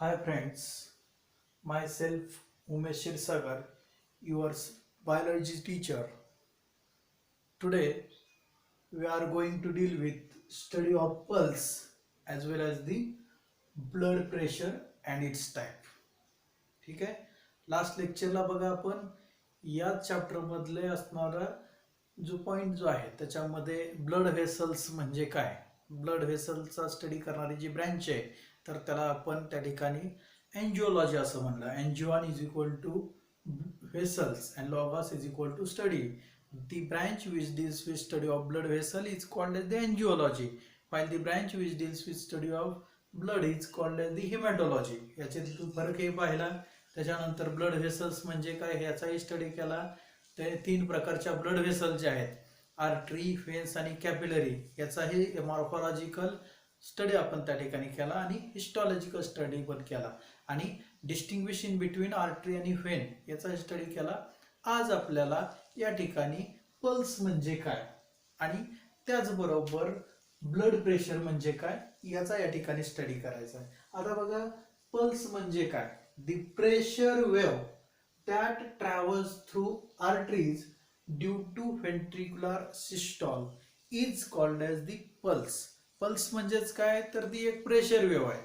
Hi friends, myself Umesh Sagar, your biology teacher. Today we are going to deal with study of pulse as well as the blood pressure and its type. ठीक आहे. Last लेक्चरला बघा आपण या chapter मधले असणारा जो point जो आहे त्याच्यामध्ये ब्लड व्हेसल्स म्हणजे काय, ब्लड व्हेसलचा स्टडी करणारी जी ब्रँच आहे तर त्याला आपण त्या ठिकाणी एन्जिओलॉजी असं म्हणलं. Angeion is equal to vessels and logos is equal to study. The branch which deals with study of blood vessel is called as the angiology, while the branch which deals with study of blood is called as the hematology. याच्यात फरक हे पाहिला. त्याच्यानंतर blood vessels म्हणजे काय ह्याचाही study केला. ते तीन प्रकारच्या ब्लड व्हेसल जे आहेत, आर्टरी, व्हेन्स आणि कॅपिलरी, याचाही मॉर्फॉलॉजिकल स्टडी आपण त्या ठिकाणी केला आणि हिस्टॉलॉजिकल स्टडी पण केला आणि डिस्टिंग्विश इन बिटवीन आर्टरी आणि व्हेन याचा स्टडी केला. आज आपल्याला या ठिकाणी पल्स म्हणजे काय आणि त्याचबरोबर ब्लड प्रेशर म्हणजे काय याचा या ठिकाणी स्टडी करायचा आहे. आता बघा, पल्स म्हणजे काय? The pressure wave that travels through arteries due to ventricular systole is called as the pulse. Pulse म्हणजेच काय तर ती एक प्रेशर वेव्ह आहे.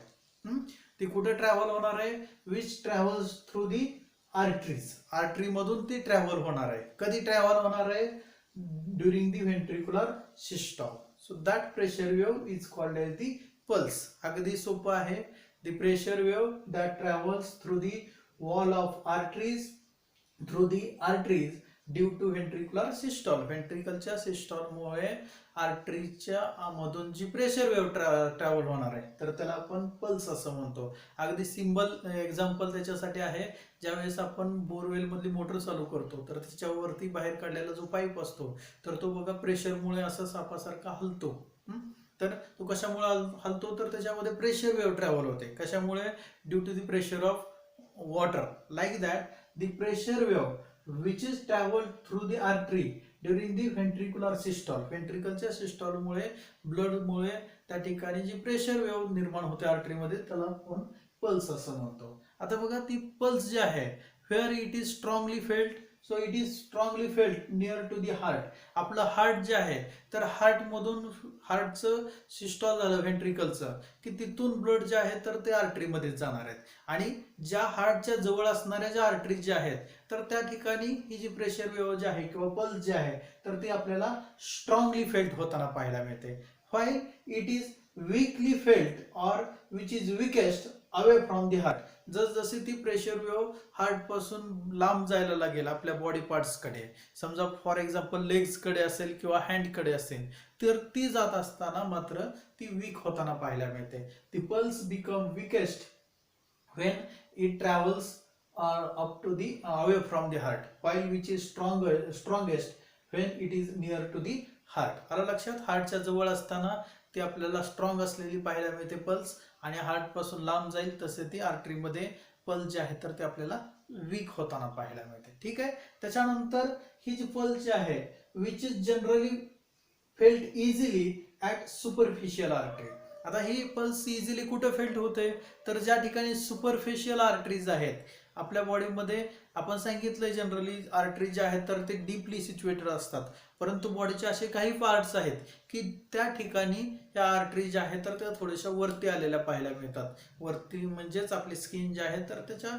ती कुठे ट्रॅव्हल होणार आहे? Which travels through the arteries. Artery मधून ती ट्रॅव्हल होणार आहे. कधी ट्रॅव्हल होणार आहे? During the ventricular systole. So that pressure wave is called as the pulse. अगदी सोपं आहे. The pressure wave that travels through the wall of arteries due to ventricular systole. व्हेंट्रिकलच्या सिस्टॉलमुळे आर्टरीच्या मधून जी प्रेशर वेव्ह ट्रॅव्हल होणार आहे तर त्याला आपण पल्स असं म्हणतो. अगदी सिंबल एक्झाम्पल त्याच्यासाठी आहे. ज्यावेळेस आपण बोरवेल मधली मोटर चालू करतो तर त्याच्यावरती बाहेर काढलेला जो पाईप असतो तर तो बघा प्रेशरमुळे असा सापासारखा हलतो. तर तो कशामुळे हलतो तर त्याच्यामध्ये प्रेशर वेव्ह ट्रॅव्हल होते. कशामुळे? Due to the pressure of water. Like that the pressure wave which is traveled through the artery during the ventricular systole. व्हेंट्रिकलच्या सिस्टॉलमुळे ब्लडमुळे त्या ठिकाणी जी प्रेशर वेव्ह निर्माण होते आर्टरीमध्ये त्याला आपण पल्स असं म्हणतो. आता बघा, ती पल्स जी आहे where it is strongly felt, so it is strongly felt near to the heart. आपलं हार्ट जे आहे तर हार्टमधून हार्टचं सिस्टॉल झालं व्हेंट्रिकलचं की तिथून ब्लड जे आहे तर ते आर्टरीमध्ये जाणार आहेत आणि ज्या हार्टच्या जवळ असणाऱ्या ज्या आर्टरी ज्या आहेत तर त्या ठिकाणी ही जी प्रेशर वेव्ह जी आहे किंवा पल्स जे आहे तर ती आपल्याला स्ट्रॉंगली फेल्ट होताना पाहायला मिळते. व्हाय इट इज वीकली फेल्ट और which is weakest away from the heart. जसजशी ती प्रेशर वेव्ह हार्ट पासून लांब जायला लागेल आपल्या बॉडी पार्ट्सकडे, समजा फॉर एक्झाम्पल लेग्सकडे असेल किंवा हँडकडे असेल तर ती जात असताना मात्र ती वीक होताना पाहायला मिळते. ती pulse become weakest when it travels up to the away from the heart, while which is strongest when it is near to the heart. आलं लक्षात? हार्टच्या जवळ असताना ती आपल्याला स्ट्रॉंग असलेली पाहायला मिळते पल्स आणि हार्ट पासून लांब जाईल तसे ती आर्टरीमध्ये पल्स जे आहे तर ते आपल्याला वीक होताना पाहायला मिळते. ठीक आहे. त्याच्यानंतर ही जी पल्स जी आहे which is generally felt easily at superficial artery. आता ही पल्स इझिली कुठे फेल्ट होते तर ज्या ठिकाणी सुपरफिशियल आर्टरीज आहेत आपल्या बॉडीमध्ये. आपण सांगितलंय जनरली आर्टरी जे आहेत तर ते डीपली सिच्युएटेड असतात, परंतु बॉडीचे असे काही पार्ट्स आहेत की त्या ठिकाणी या आर्टरी ज्या आहेत तर त्या थोड्याशा वरती आलेल्या पाहायला मिळतात. वरती म्हणजेच आपली स्किन जी आहे तर त्याच्या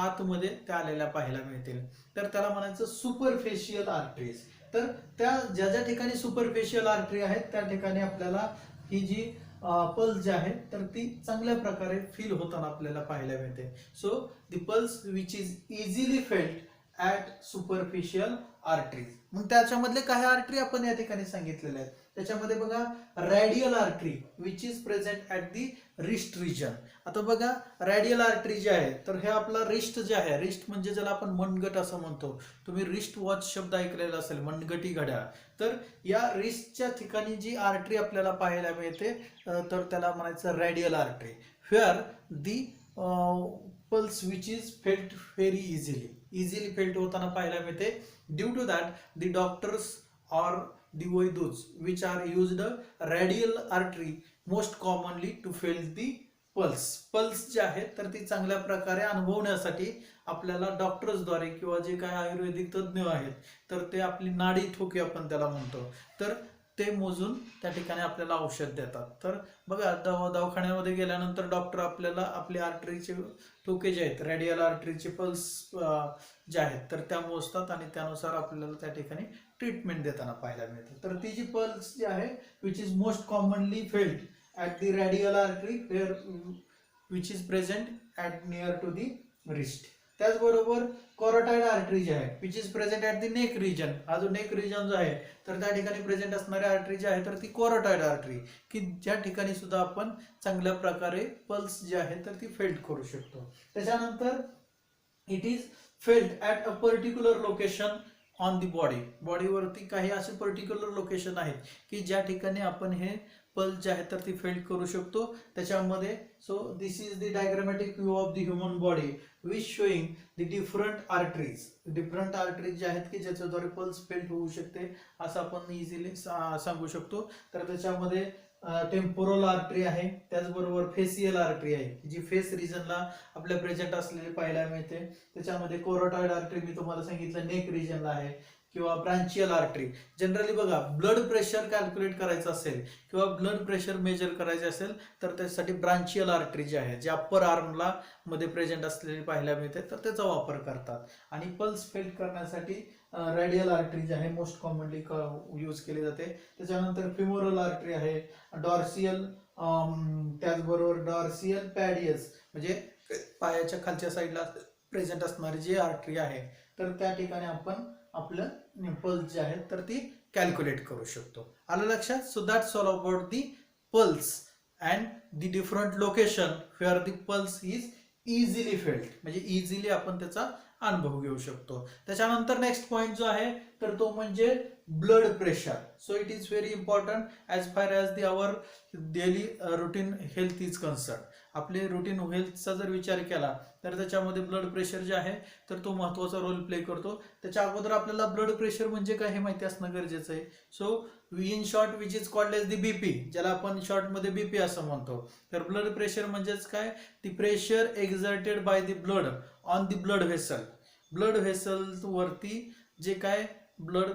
आतमध्ये त्या आलेल्या पाहायला मिळतील तर त्याला म्हणायचं सुपरफिशियल आर्टरीज. तर त्या ज्या ज्या ठिकाणी सुपरफिशियल आर्टरी आहेत त्या ठिकाणी आपल्याला ही जी पल्स जे आहे तर ती चांगल्या प्रकारे फील होताना आपल्याला पाहायला मिळते. So the pulse which is easily felt at superficial arteries. मग त्याच्यामधले काही आर्टरी आपण या ठिकाणी सांगितलेले आहेत. त्याच्यामध्ये बघा, radial artery which is present at the wrist region. आता बघा, रॅडियल आर्टरी जे आहे तर हे आपला रिस्ट जे आहे, रिस्ट म्हणजे ज्याला आपण मनगट असं म्हणतो. तुम्ही रिस्ट वॉच शब्द ऐकलेला असेल, मनगटी घड्याळ. तर या रिस्टच्या ठिकाणी जी आर्टरी आपल्याला पाहायला मिळते तर त्याला म्हणायचं radial artery. Where the pulse which is felt very easily felt होताना पाहायला मिळते. Due to that the doctors or the Vaidus which are used radial artery most commonly to feel the pulse जे आहे तर ती चांगल्या प्रकारे अनुभवण्यासाठी आपल्याला डॉक्टर्सद्वारे किंवा जे काही आयुर्वेदिक तज्ज्ञ आहेत तर ते आपली नाडी ठोके आपण त्याला म्हणतो, तर ते मोजून त्या ठिकाणी आपल्याला औषध देतात. तर बघा दवाखान्यामध्ये गेल्यानंतर डॉक्टर आपल्याला आपली आर्टरीचे ठोके जे आहेत, रेडियल आर्टरीचे पल्स जे आहेत तर त्या मोजतात आणि त्यानुसार आपल्याला त्या ठिकाणी ट्रीटमेंट देताना पाहायला मिळतं. तर ती जी पल्स जी आहे which is most commonly felt at the radial artery where which is present at near to the wrist. त्याचबरोबर कॉरोटाइड आर्टरी जी आहे which is present at the neck region, हा जो नेक रिजन जो आहे तर त्या ठिकाणी प्रेझेंट असणारी आर्टरी जी आहे तर ती कॉरोटाइड आर्टरी, की ज्या ठिकाणी सुद्धा आपण चांगल्या प्रकारे पल्स जे आहे तर ती फेल्ड करू शकतो. त्याच्यानंतर it is felt at a particular location on the बॉडीवरती काही असे पर्टिक्युलर लोकेशन आहेत की ज्या ठिकाणी आपण हे पल्स जे आहे तर ती फेल्ड करू शकतो. त्याच्यामध्ये so this is the diagrammatic view of the human body which showing the different arteries जे आहेत की ज्याच्याद्वारे पल्स फेल्ड होऊ शकते असं आपण इझिली सांगू शकतो. तर त्याच्यामध्ये टेम्पोरल आर्टरी आहे, त्याचबरोबर फेसियल आर्टरी आहे जी फेस रिजनला आपल्या प्रेझेंट असलेली पाहायला मिळते. त्याच्यामध्ये कोरोटाइड आर्टरी मी तुम्हाला सांगितलं नेक रिजनला आहे, किंवा ब्रांचियल आर्टरी. जनरली बघा ब्लड प्रेशर कॅल्क्युलेट करायचं असेल किंवा ब्लड प्रेशर मेजर करायचे असेल तर त्यासाठी ब्रांचियल आर्टरी जी आहे जी अप्पर आर्मला मध्ये प्रेझेंट असलेली पाहायला मिळते तर त्याचा वापर करतात. आणि पल्स फेल्ड करण्यासाठी रेडियल आर्टरी जी आहे मोस्ट कॉमनली यूज केली जाते. त्याच्यानंतर फिमोरल आर्टरी आहे, डॉर्सियल, त्याचबरोबर डॉर्सियल पॅडियस म्हणजे पायाच्या खालच्या साईडला प्रेझेंट असणारी जी आर्टरी आहे तर त्या ठिकाणी आपण आपलं पल्स जे आहे तर ती कॅल्क्युलेट करू शकतो. आलं लक्षात? So that's all about the pulse and the different location where the pulse is easily felt, म्हणजे इझिली आपण त्याचा अनुभव घेऊ शकतो. त्याच्यानंतर नेक्स्ट पॉईंट जो आहे तर तो म्हणजे blood pressure. So it is very important as far as the our daily routine health is concern. आपले रुटीन हेल्थचा जर विचार केला तर त्याच्यामध्ये ब्लड प्रेशर जे आहे तर तो महत्त्वाचा रोल प्ले करतो. त्याच्या अगोदर आपल्याला ब्लड प्रेशर म्हणजे काय हे माहिती असणं गरजेचं आहे. So in short which is called as the BP, ज्याला आपण शॉर्टमध्ये बीपी असं म्हणतो. तर ब्लड प्रेशर म्हणजेच काय, the pressure exerted by the blood on the blood vessel. Blood vessel वरती जे काय ब्लड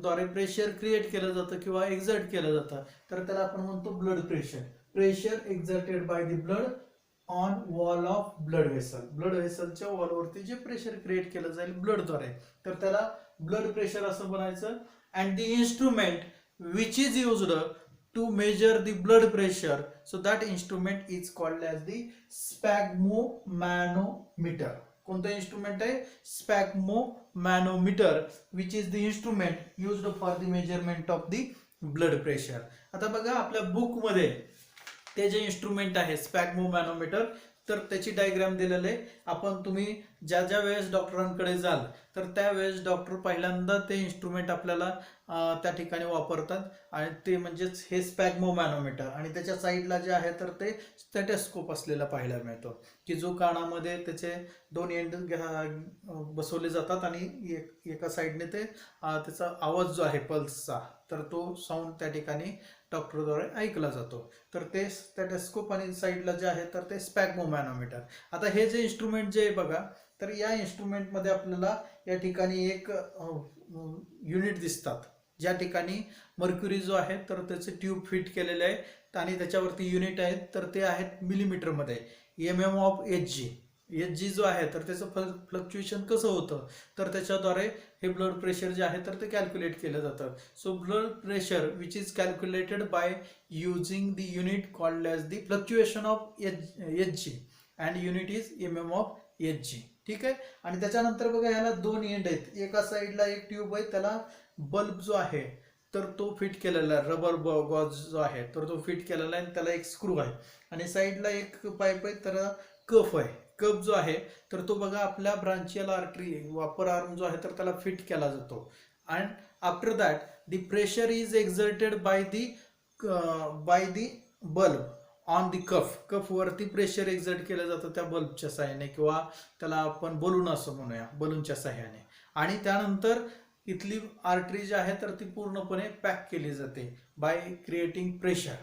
द्वारे प्रेशर क्रिएट केलं जातं किंवा एक्झर्ट केलं जातं तर त्याला आपण म्हणतो blood pressure. Pressure exerted by the blood on wall of blood vessel. Blood व्हेसलच्या वॉलवरती जे प्रेशर क्रिएट केलं जाईल ब्लडद्वारे तर त्याला ब्लड प्रेशर असं म्हणायचं. And the instrument which is used to measure the blood pressure, so that instrument is called as the sphygmomanometer. कोणतं इन्स्ट्रुमेंट आहे? Sphygmomanometer which is the instrument used for the measurement of the blood pressure. आता बघा आपल्या बुकमध्ये ते जे instrument आहे स्पॅग्मोमॅनोमीटर तर त्याची डायग्राम दिलेलं आहे. आपण तुम्ही ज्या ज्या वेळेस डॉक्टरांकडे जाल तर त्यावेळेस डॉक्टर पहिल्यांदा ते इन्स्ट्रुमेंट आपल्याला त्या ठिकाणी वापरतात आणि ते म्हणजेच हे स्पॅग्मोमॅनोमीटर. आणि त्याच्या साईडला जे आहे तर ते स्टेथोस्कोप असलेला पाहायला मिळतो की जो कानामध्ये त्याचे दोन एंड बसवले जातात आणि एका साईडने ते त्याचा आवाज जो आहे पल्सचा तर तो साऊंड त्या ठिकाणी डॉक्टरद्वारे ऐकला जातो. तर ते स्टेथोस्कोप आणि साईडला जे आहे तर ते स्पॅग्मोमॅनोमीटर. आता हे जे इन्स्ट्रुमेंट जे आहे बघा तर या इन्स्ट्रुमेंटमध्ये आपल्याला या ठिकाणी एक युनिट दिसतात ज्या ठिकाणी मर्क्युरी जो आहे तर त्याचे ट्यूब फिट केलेले आहे आणि त्याच्यावरती युनिट आहेत तर ते आहेत मिलीमीटरमध्ये. MM ऑफ HG जो आहे तर त्याचं फ्लक्च्युएशन कसं होतं तर त्याच्याद्वारे हे ब्लड प्रेशर जे आहे तर ते कॅल्क्युलेट केलं जातं. So blood pressure which is calculated by using the unit called as the fluctuation of HG and unit is MM of HG. ठीक आहे. आणि त्याच्यानंतर बघा ह्याला दोन एंड आहेत. एका साईडला एक ट्यूब आहे त्याला बल्ब जो आहे तर तो फिट केलेला आहे, रबर गॉज जो आहे तर तो फिट केलेला आहे आणि त्याला एक स्क्रू आहे. आणि साईडला एक पाईप आहे त्याला कफ आहे. कप जो आहे तर तो बघा आपल्या ब्रांचियल आर्टरी अपर आर्म जो आहे तर त्याला फिट केला जातो. And after that the pressure is exerted by the bulb on the कफवरती प्रेशर एक्झर्ट केलं जातं त्या बल्बच्या साह्याने किंवा त्याला आपण बलून असं म्हणूया, बलूनच्या साह्याने. आणि त्यानंतर इथली आर्टरी जी आहे तर ती पूर्णपणे पॅक केली जाते by creating pressure.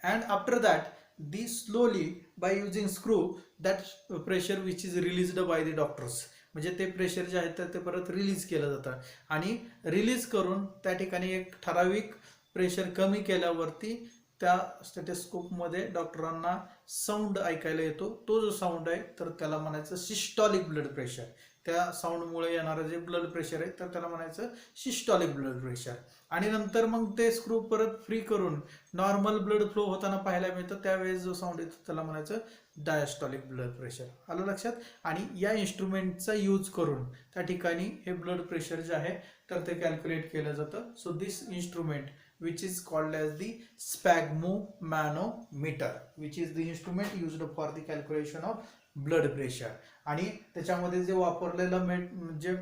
And after that the slowly by using screw that pressure which is released by the doctors. म्हणजे ते प्रेशर जे आहे तर ते परत रिलीज केलं जातं आणि रिलीज करून त्या ठिकाणी एक ठराविक प्रेशर कमी केल्यावरती त्या स्टेथोस्कोपमध्ये डॉक्टरांना साऊंड ऐकायला येतो. तो जो साऊंड आहे तर त्याला म्हणायचं सिस्टॉलिक ब्लड प्रेशर. त्या साऊंडमुळे येणारं जे ब्लड प्रेशर आहे तर त्याला म्हणायचं सिस्टॉलिक ब्लड प्रेशर. आणि नंतर मग ते स्क्रू परत फ्री करून नॉर्मल ब्लड फ्लो होताना पाहायला मिळतं, त्यावेळेस जो साऊंड येतो त्याला म्हणायचं डायस्टॉलिक ब्लड प्रेशर. आलं लक्षात. आणि या इन्स्ट्रुमेंटचा यूज करून त्या ठिकाणी हे ब्लड प्रेशर जे आहे तर ते कॅल्क्युलेट केलं जातं. So this instrument which is called as the sphygmomanometer, which is the instrument used for the calculation of blood pressure. आणि त्याच्यामध्ये जे वापरलेला म्हणजे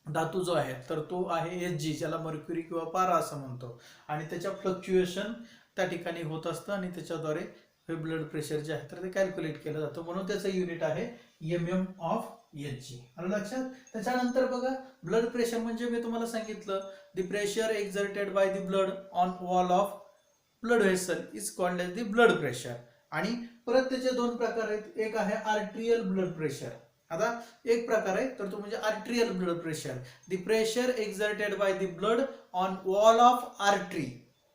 धातू जो आहे तर तो आहे Hg, ज्याला मर्क्युरी किंवा पारा असं म्हणतो. आणि त्याच्या फ्लक्च्युएशन त्या ठिकाणी होत असतं आणि त्याच्याद्वारे हे ब्लड प्रेशर जे आहे तर ते कॅल्क्युलेट केलं जातं. म्हणून त्याचं युनिट आहे mm of Hg. आलं लक्षात. त्याच्यानंतर बघा ब्लड प्रेशर म्हणजे मी तुम्हाला सांगितलं the pressure exerted by the blood on wall of blood vessel is called as the blood pressure. आणि परत त्याचे दोन प्रकार आहेत. एक आहे आर्ट्रियल ब्लड प्रेशर. आता एक प्रकार आहे तर तो म्हणजे arterial blood pressure. The pressure exerted by the blood on wall of artery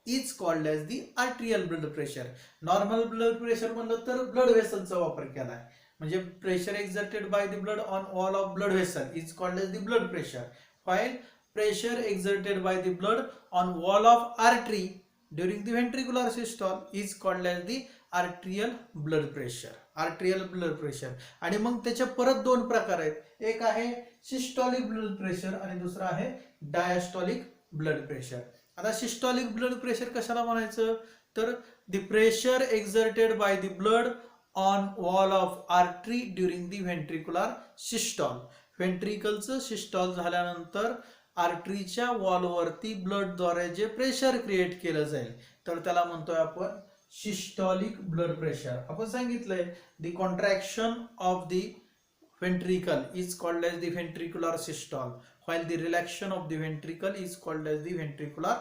is called as the arterial blood pressure. Normal blood pressure म्हणलं तर ब्लड व्हेसलचा वापर केला आहे. म्हणजे pressure exerted by the blood on wall of blood vessel is called as the blood pressure. while pressure exerted by the blood on wall of artery during the ventricular systole is called as the arterial blood pressure. arterial blood pressure. आणि मग त्याचे परत दोन प्रकार आहेत. एक आहे systolic blood pressure आणि दुसरा आहे डायस्टॉलिक ब्लड प्रेशर. आता सिस्टॉलिक ब्लड प्रेशर कशाला म्हणायचं तर the pressure exerted by the blood on wall of artery during the ventricular systole. व्हेंट्रिकलचं सिस्टॉल झाल्यानंतर आर्टरीच्या वॉलवरती ब्लडद्वारे जे प्रेशर क्रिएट केलं जाईल तर त्याला म्हणतोय आपण सिस्टॉलिक ब्लड प्रेशर. आपण सांगितलंय the contraction of the ventricle is called as the ventricular systole while the relaxation of the ventricle is called as the ventricular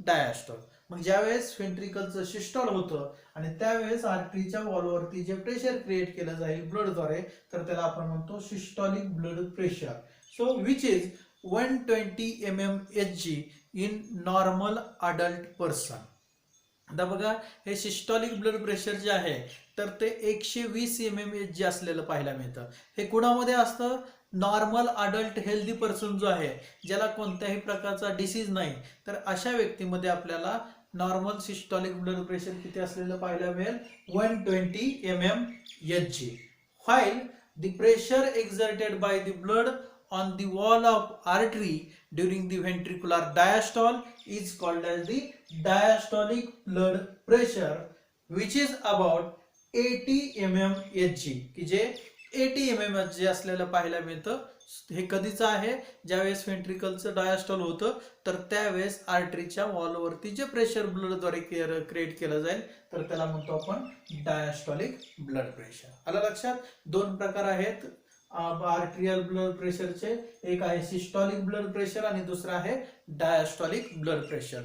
diastole. मग ज्यावेळेस व्हेंट्रिकलचं सिस्टॉल होतं आणि त्यावेळेस आर्टरीच्या वॉलवरती जे प्रेशर क्रिएट केलं जाईल ब्लडद्वारे तर त्याला आपण म्हणतो systolic blood pressure. So which is 120 mmHg in normal adult person. आता बघा हे सिस्टॉलिक ब्लड प्रेशर जे आहे तर ते 120 mmHg असलेलं पाहायला मिळतं. हे कुणामध्ये असतं नॉर्मल अडल्ट हेल्दी पर्सन जो आहे ज्याला कोणत्याही प्रकारचा डिसीज नाही तर अशा व्यक्तीमध्ये आपल्याला नॉर्मल सिस्टॉलिक ब्लड प्रेशर किती असलेलं पाहायला मिळेल 120 mmHg. while the pressure exerted by the blood on the wall of artery during the ventricular diastole is called as the diastolic blood pressure which is about 80 mmHg की जे 80 mmHg असलेलं पाहायला मिळतं. हे कधीचं आहे ज्यावेळेस व्हेंट्रिकलचं डायस्टॉल होतं तर त्यावेळेस आर्टरीच्या वॉलवरती जे प्रेशर ब्लडद्वारे क्रिएट केलं जाईल तर त्याला म्हणतो आपण डायस्टॉलिक ब्लड प्रेशर. आलं लक्षात. दोन प्रकार आहेत आर्टरियल ब्लड प्रेशरचे. एक आहे सिस्टॉलिक ब्लड प्रेशर आणि दुसरा आहे डायस्टॉलिक ब्लड प्रेशर.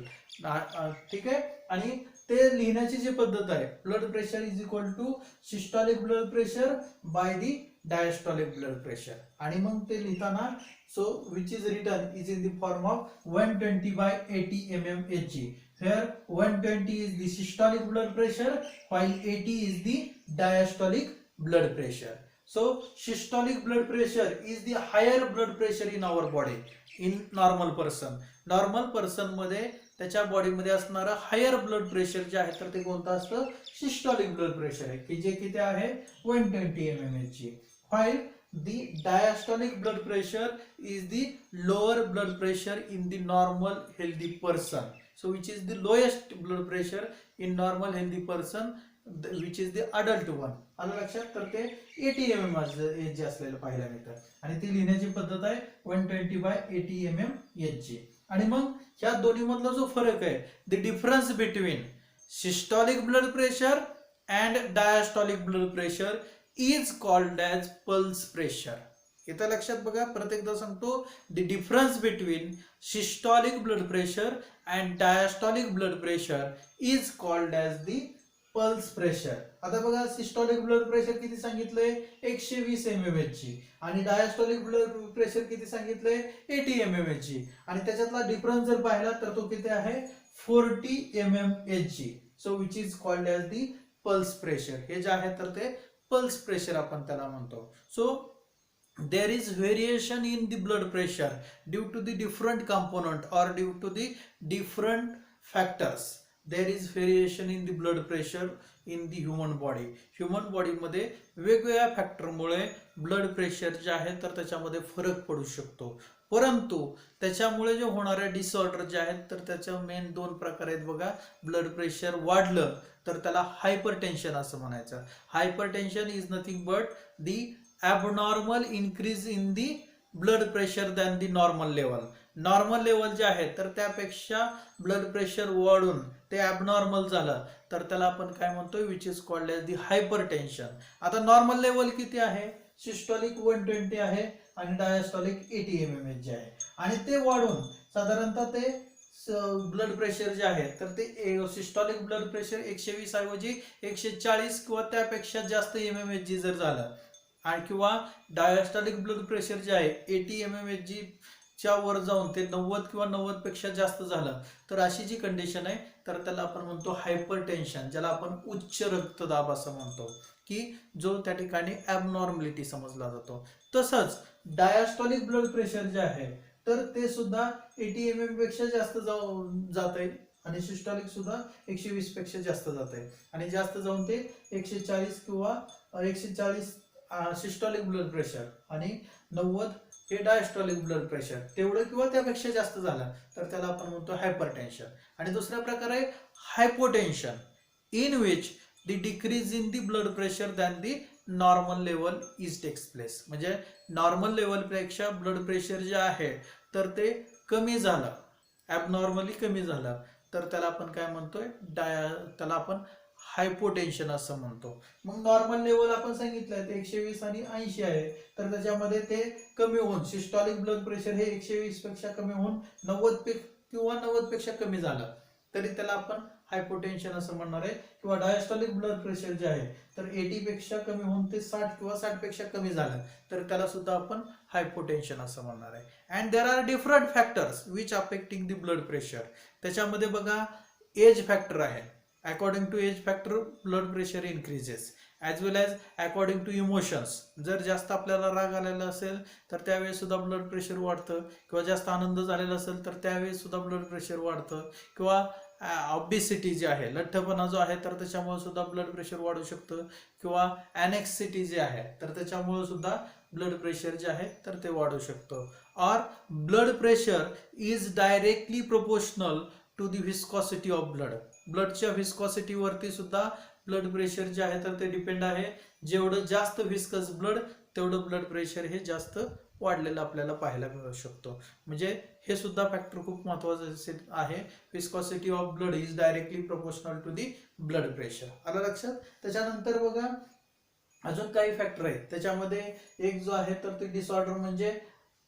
ठीक आहे. आणि ते लिहिण्याची जी पद्धत आहे blood pressure is equal to systolic blood pressure by the diastolic blood pressure. आणि मग ते लिहिताना so which is written is in the form of 120 by 80 mmHg. Here 120 is the systolic blood pressure while 80 is the diastolic blood pressure. So systolic blood pressure is the higher blood pressure in our body in normal person. Normal person मध्ये त्याच्या बॉडीमध्ये असणारं higher blood pressure जे आहे तर ते कोणतं असतं सिस्टॉलिक ब्लड प्रेशर आहे की जे किती आहे 120 mmHg. while the diastolic blood pressure is the lower blood pressure in the normal healthy person. So which is the lowest blood pressure in normal healthy person which is the adult one. आलं लक्षात. तर ते 80 mmHg असलेलं पाहायला मिळतं आणि ती लिहिण्याची पद्धत आहे 120 by 80 mmHg. आणि मग या दोन्ही मधला जो फरक आहे the difference between systolic blood pressure and diastolic blood pressure is called as pulse pressure. इथं लक्षात बघा. परत एकदा सांगतो the difference between systolic blood pressure and diastolic blood pressure is called as the pulse pressure. आता बघा systolic blood pressure किती सांगितलंय 120 mmHg आणि डायस्टोलिक ब्लड प्रेशर किती सांगितलंय 80 mmHg आणि त्याच्यातला डिफरन्स जर पाहिला तर तो किती आहे 40 mmHg. So which is called as the pulse pressure. हे जे आहे तर ते पल्स प्रेशर आपण त्याला म्हणतो. So there is variation in the blood pressure due to the different component or due to the different factors. There is variation in the blood pressure in the human body. Human बॉडीमध्ये वेगवेगळ्या फॅक्टरमुळे blood pressure जे आहे तर त्याच्यामध्ये फरक पडू शकतो. परंतु त्याच्यामुळे जे होणारे डिसऑर्डर जे आहेत तर त्याच्या मेन दोन प्रकार आहेत बघा. ब्लड प्रेशर वाढलं तर त्याला हायपरटेन्शन असं म्हणायचं. Hypertension is nothing but the abnormal increase in the blood pressure than the normal level. Normal level जे आहे तर त्यापेक्षा ब्लड प्रेशर वाढून ते ॲबनॉर्मल झालं तर त्याला आपण काय म्हणतोय which is called as the hypertension. आता नॉर्मल लेवल किती आहे सिस्टोलिक 120 आहे आणि डायस्टोलिक 80 mmHg आहे आणि ते वाढून साधारणतः ते ब्लड प्रेशर जे आहे तर ते सिस्टोलिक ब्लड प्रेशर 120 ऐवजी 140 किंवा त्यापेक्षा जास्त mmHg जर झालं आणि किंवा डायस्टोलिक ब्लड प्रेशर जे आहे 80 mmHg च्या वर जाऊन ते 90 किंवा 90 पेक्षा जास्त झालं तर अशी जी कंडिशन आहे तर त्याला आपण म्हणतो हायपरटेन्शन, ज्याला आपण उच्च रक्तदाब असं म्हणतो की जो त्या ठिकाणी ॲबनॉर्मॅलिटी समजला जातो. तसंच डायस्टोलिक ब्लड प्रेशर जे आहे तर ते सुद्धा 80 mm पेक्षा जास्त जात आहे आणि सिस्टोलिक सुद्धा 120 पेक्षा जास्त जात आहे आणि जास्त जाऊन ते 140 किंवा 140 सिस्टोलिक ब्लड प्रेशर आणि 90 हे डायस्टोलिक ब्लड प्रेशर तेवढं किंवा त्यापेक्षा जास्त झालं तर त्याला आपण म्हणतो हायपरटेन्शन. आणि दुसरा प्रकार आहे hypotension in which the decrease in the blood pressure than the normal level is takes place. म्हणजे नॉर्मल लेवलपेक्षा ब्लड प्रेशर जे आहे तर ते कमी झालं, ॲबनॉर्मली कमी झालं तर त्याला आपण काय म्हणतोय त्याला आपण हायपोटेन्शन असं म्हणतो. मग नॉर्मल लेवल आपण सांगितलंय ते 120 आणि 80 आहे तर त्याच्यामध्ये ते कमी होऊन सिस्टोलिक ब्लड प्रेशर हे 120 पेक्षा कमी होऊन 90 किंवा 90 पेक्षा कमी झालं तरी त्याला आपण हायपोटेन्शन असं म्हणणार आहे. किंवा डायस्टोलिक ब्लड प्रेशर जे आहे तर 80 पेक्षा कमी होऊन ते 60 किंवा 60 पेक्षा कमी झालं तर त्याला सुद्धा आपण हायपोटेन्शन असं म्हणणार आहे. And there are different factors which affecting the blood pressure. त्याच्यामध्ये बघा एज फॅक्टर आहे. According to age factor blood pressure increases as well as according to emotions. जर जास्त आपल्याला राग आलेला असेल तर त्यावेळेस सुद्धा ब्लड प्रेशर वाढतं किंवा जास्त आनंद झालेला असेल तर त्यावेळेस सुद्धा ब्लड प्रेशर वाढतं किंवा ऑबिसिटी जी आहे लठ्ठपणा जो आहे तर त्याच्यामुळे सुद्धा ब्लड प्रेशर वाढू शकतं किंवा ॲनेक्सिटी जे आहे तर त्याच्यामुळे सुद्धा ब्लड प्रेशर जे आहे तर ते वाढू शकतं. और blood pressure is directly proportional to the viscosity of blood. ब्लडच्या व्हिस्कॉसिटीवरती सुद्धा ब्लड प्रेशर जे आहे तर ते डिपेंड आहे. जेवढं जास्त व्हिस्कस ब्लड तेवढं ब्लड प्रेशर हे जास्त वाढलेलं आपल्याला पाहायला मिळू शकतो. म्हणजे हे सुद्धा फॅक्टर खूप महत्त्वाचं आहे. Viscosity of blood is directly proportional to the blood pressure. आलं लक्षात. त्याच्यानंतर बघा अजून काही फॅक्टर आहेत. त्याच्यामध्ये एक जो आहे तर ते डिसऑर्डर म्हणजे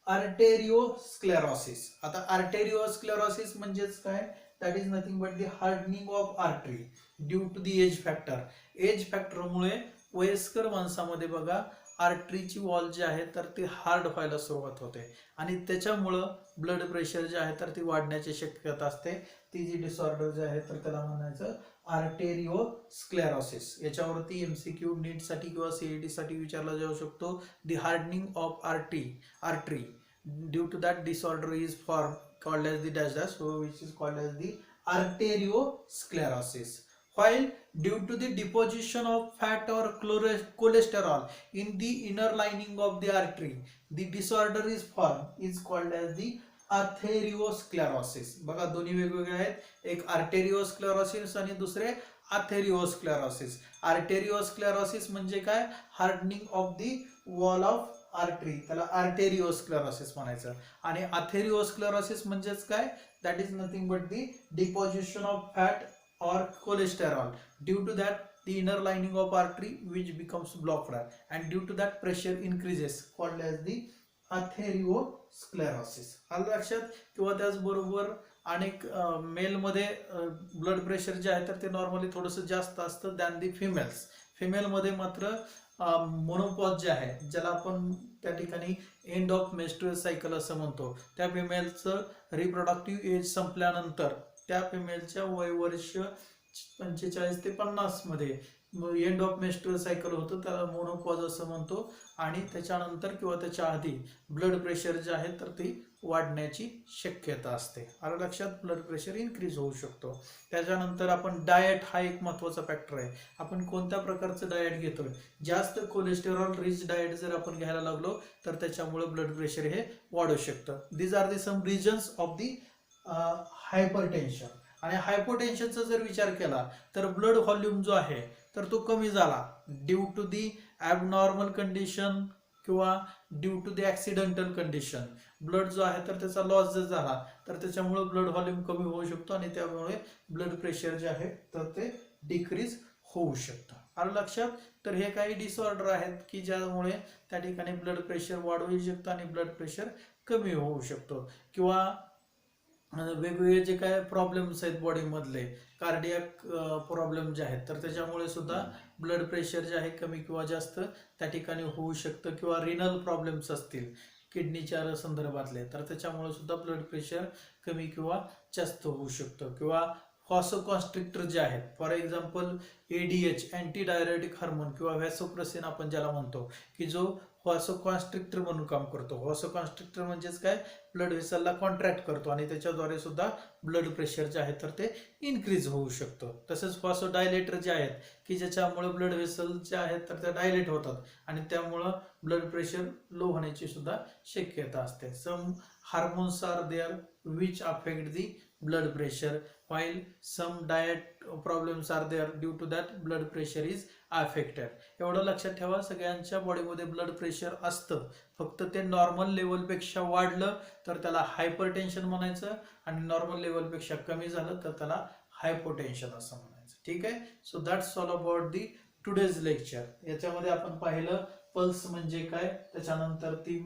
आर्टेरिओस्क्लेरोसिस. आता आर्टेरिओस्क्लेरोसिस म्हणजेच काय that is nothing but the hardening of artery due to the age factor. Age फॅक्टरमुळे वयस्कर माणसामध्ये बघा आर्टरीची वॉल जी आहे तर ती हार्ड व्हायला सुरुवात होते आणि त्याच्यामुळं ब्लड प्रेशर जे आहे तर ती वाढण्याची शक्यता असते. ती जी डिसऑर्डर जे आहे तर त्याला म्हणायचं आर्टेरिओस्क्लेरोसिस. याच्यावरती MCQ नीटसाठी किंवा CET साठी विचारला जाऊ शकतो. The hardening of artery due to that disorder is form called as the dash dash, so which is called as the arteriosclerosis. While due to the deposition of fat or cholesterol in the inner lining of the artery, the disorder is formed is called as the atherosclerosis. बघा दोन्ही वेगवेगळे आहेत. एक arteriosclerosis आणि दुसरे atherosclerosis. arteriosclerosis म्हणजे काय hardening of the wall of artery त्याला आर्टेरिओस्क्लेरोसिस म्हणायचं आणि अथेरिओस्क्लेरोसिस म्हणजेच काय that is nothing but the deposition of fat और cholesterol due to that the inner lining of artery which becomes blocked and due to that pressure increases called as the atherosclerosis. आलं लक्षात. किंवा त्याचबरोबर अनेक मेलमध्ये blood pressure जे आहे तर ते नॉर्मली थोडंसं जास्त असतं दॅन दी फिमेल्स. फिमेलमध्ये मात्र मोनोपॉज जे आहे ज्याला आपण त्या ठिकाणी एंड ऑफ मेन्स्ट्रुअल सायकल असं म्हणतो, त्या फिमेलचं रिप्रोडक्टिव्ह एज संपल्यानंतर त्या फिमेलच्या वर्ष 45 ते 50 मध्ये एंड ऑफ मेन्स्ट्रुअल सायकल होतं, त्याला मोनोपॉज असं म्हणतो. आणि त्याच्यानंतर किंवा त्याच्या आधी ब्लड प्रेशर जे आहे तर ती वाढण्याची शक्यता असते. आलं लक्षात? ब्लड प्रेशर इन्क्रीज होऊ शकतो. त्याच्यानंतर आपण डाएट हा एक महत्त्वाचा फॅक्टर आहे. आपण कोणत्या प्रकारचं डाएट घेतोय, जास्त कोलेस्टेरॉल रिच डाएट जर आपण घ्यायला लागलो तर त्याच्यामुळे ब्लड प्रेशर हे वाढू शकतं. These are the some reasons of the hypertension. आणि हायपोटेन्शनचा जर विचार केला तर ब्लड व्हॉल्यूम जो आहे तर तो कमी झाला due to the abnormal condition किंवा due to the accidental condition. Blood जो आहे तर त्याचा लॉस जर झाला तर त्याच्यामुळे ब्लड व्हॉल्यूम कमी होऊ शकतो आणि त्यामुळे ब्लड प्रेशर जे आहे तर ते डिक्रीज होऊ शकतं. आलं लक्षात? तर हे काही डिसऑर्डर आहेत की ज्यामुळे त्या ठिकाणी ब्लड प्रेशर वाढू शकतं आणि ब्लड प्रेशर कमी होऊ शकतो. किंवा वेगवेगळे जे काय प्रॉब्लेम्स आहेत बॉडीमधले, कार्डियक प्रॉब्लेम जे आहेत तर त्याच्यामुळे सुद्धा ब्लड प्रेशर जे आहे कमी किंवा जास्त त्या ठिकाणी होऊ शकतं. किंवा रिनल प्रॉब्लेम्स असतील किडनीच्या संदर्भातले तर त्याच्यामुळे सुद्धा ब्लड प्रेशर कमी किंवा जास्त होऊ शकतं. किंवा व्हासोकॉन्स्ट्रिक्टर जे आहेत, for example ADH anti diuretic hormone किंवा व्हॅसोप्रेसिन आपण ज्याला म्हणतो, की जो व्हासोकॉन्स्ट्रिक्टर म्हणून काम करतो. व्हासोकॉन्स्ट्रिक्टर म्हणजेच काय, ब्लड व्हेसलला कॉन्ट्रॅक्ट करतो आणि त्याच्याद्वारे सुद्धा ब्लड प्रेशर जे आहे तर ते इन्क्रीज होऊ शकतं. तसंच व्हासोडायलेटर जे आहेत की ज्याच्यामुळे ब्लड व्हेसल जे आहेत तर ते डायलेट होतात आणि त्यामुळं ब्लड प्रेशर लो होण्याची सुद्धा शक्यता असते. Some hormones are there which affect the blood pressure while some diet problems are there, due to that blood pressure is affected. एवढं लक्षात ठेवा, सगळ्यांच्या बॉडीमध्ये ब्लड प्रेशर असतं, फक्त ते नॉर्मल लेवलपेक्षा वाढलं तर त्याला हायपरटेन्शन म्हणायचं आणि नॉर्मल लेवलपेक्षा कमी झालं तर त्याला हायपोटेन्शन असं म्हणायचं. ठीक आहे. So that's all about the today's lecture. याच्यामध्ये आपण पाहिलं पल्स म्हणजे काय, त्याच्यानंतर ती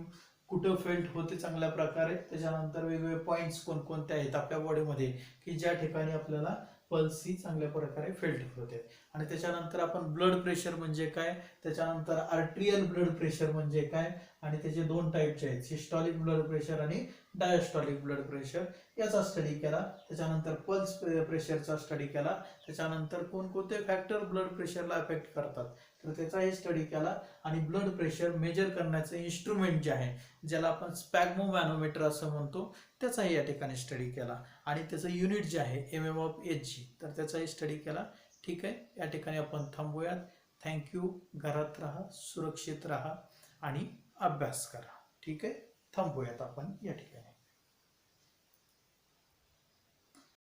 कुठं फेल्ट होते चांगल्या प्रकारे, त्याच्यानंतर वेगवेगळे पॉईंट्स कोणकोणते आहेत आपल्या बॉडीमध्ये की ज्या ठिकाणी आपल्याला पल्स ही चांगल्या प्रकारे फेल्ट होते. आणि त्याच्यानंतर आपण ब्लड प्रेशर म्हणजे काय, त्याच्यानंतर आर्ट्रियल ब्लड प्रेशर म्हणजे काय आणि त्याचे दोन टाईपचे आहेत, सिस्टॉलिक ब्लड प्रेशर आणि डायस्टॉलिक ब्लड प्रेशर, याचा स्टडी केला. त्याच्यानंतर पल्स प्रेशरचा स्टडी केला. त्याच्यानंतर कोणकोणते फॅक्टर ब्लड प्रेशरला अफेक्ट करतात तर त्याचाही स्टडी केला. आणि ब्लड प्रेशर मेजर करण्याचं इन्स्ट्रुमेंट जे आहे ज्याला आपण स्पॅग्मोमॅनोमीटर असं म्हणतो त्याचाही या ठिकाणी स्टडी केला. आणि त्याचं युनिट जे आहे mm/Hg तर त्याचाही स्टडी केला. ठीक आहे. या ठिकाणी आपण थांबूयात. थँक्यू. घरात राहा, सुरक्षित राहा आणि अभ्यास करा. ठीक आहे. थांबूयात आपण या ठिकाणी.